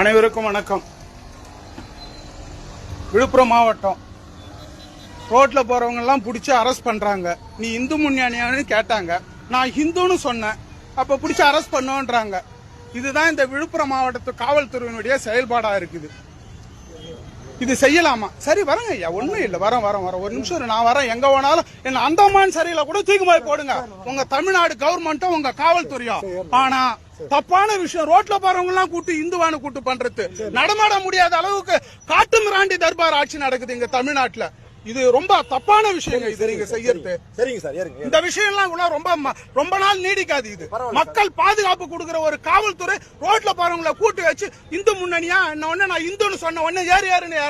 அனைவருக்கும் வணக்கம். விழுப்புரம் மாவட்டம் ரோட்ல போறவங்க எல்லாம் பிடிச்சி அரெஸ்ட் பண்றாங்க. நீ இந்து முன்னணியான்னு கேட்டாங்க, நான் ஹிந்துன்னு சொன்னேன். அப்ப பிடிச்சி அரெஸ்ட் பண்ணுன்றாங்க. இதுதான் இந்த விழுப்புரம் மாவட்டத்து காவல்துறையினுடைய செயல்பாடா இருக்குது. இது செய்யலாமா? சரி வரங்க ஐயா, ஒண்ணும் இல்ல, வரேன் ஒரு நிமிஷம் நான் வரேன். எங்க வேணாலும் என்ன அந்தமான் சரியில கூட தூக்கி போய் போடுங்க, உங்க தமிழ்நாடு கவர்மெண்ட்டும் உங்க காவல்துறையும். ஆனா தப்பான விஷயம், ரோட்ல போறவங்க எல்லாம் கூட்டு இந்துவானு கூட்டு பண்றது, நடமாட முடியாத அளவுக்கு காட்டு மிராண்டி தர்பார் ஆட்சி நடக்குது இங்க தமிழ்நாட்டுல. இது ரொம்ப தப்பான விஷயங்க. இது நீங்க செய்யறது சரிங்க சார். இந்த விஷயம் எல்லாம் ரொம்ப நாள் நீடிக்காது. இது மக்கள் பாதுகாப்பு கொடுக்கிற ஒரு காவல்துறை ரோட்ல போறவங்களை கூட்டு வச்சு இந்து முன்னணியா என்ன நான் இந்துன்னு சொன்ன உடனே ஏறுன்னு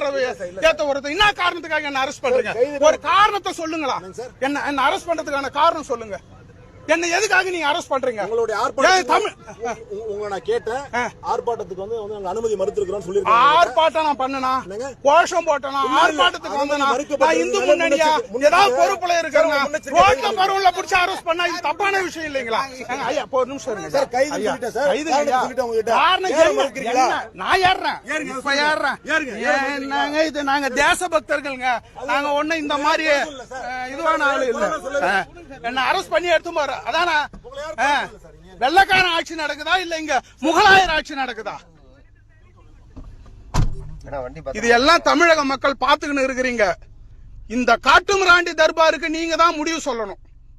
ஏத்த வருது. என்ன காரணத்துக்காக என்ன அரெஸ்ட் பண்றீங்க? ஒரு காரணத்தை சொல்லுங்களா. என்ன அரெஸ்ட் பண்றதுக்கான காரணம் சொல்லுங்க. என்ன எதுக்காக நீங்க அரெஸ்ட் பண்றீங்க? உங்களுடைய உங்களை நான் கேட்டேன், ஆர்ப்பாட்டத்துக்கு வந்து அனுமதி மறுத்திருக்கிறோம் சொல்லிருக்கீங்க. ஆர்ப்பாட்டம் நான் பண்ணனா, கோஷம் போட்டனா, ஆர்ப்பாட்டத்துக்கு வந்தனா, நான் இந்து முன்னணியா ஏதாவது பொறுப்புல இருக்கிறேன். ரோட்ல பரவல பிடிச்சி அரெஸ்ட் பண்ணா இது தப்பான விஷயம் இல்லைங்களா? ஐயா ஒரு நிமிஷம் இருங்க சார். கைது சொல்லிட்டேன் சார். கைது சொல்லிட்டேன் உங்ககிட்ட. நான் ஏறேன், இப்ப ஏறேன். நாங்க இது நாங்க தேசபக்தர்கள்ங்க. நாங்க ஒண்ணு இந்த மாதிரி இதுவான ஆளு இல்ல. என்ன அரெஸ்ட் பண்ணி எடுத்து போற அதான வெள்ளக்காரன் ஆட்சி நடக்குதா இல்ல இங்க முகலாயர் ஆட்சி நடக்குதா? இது எல்லாம் தமிழக மக்கள் பாத்துக்கிட்டு இருக்கிறீங்க. இந்த காட்டு மிராண்டி தர்பாருக்கு நீங்க தான் முடிவு சொல்லணும்.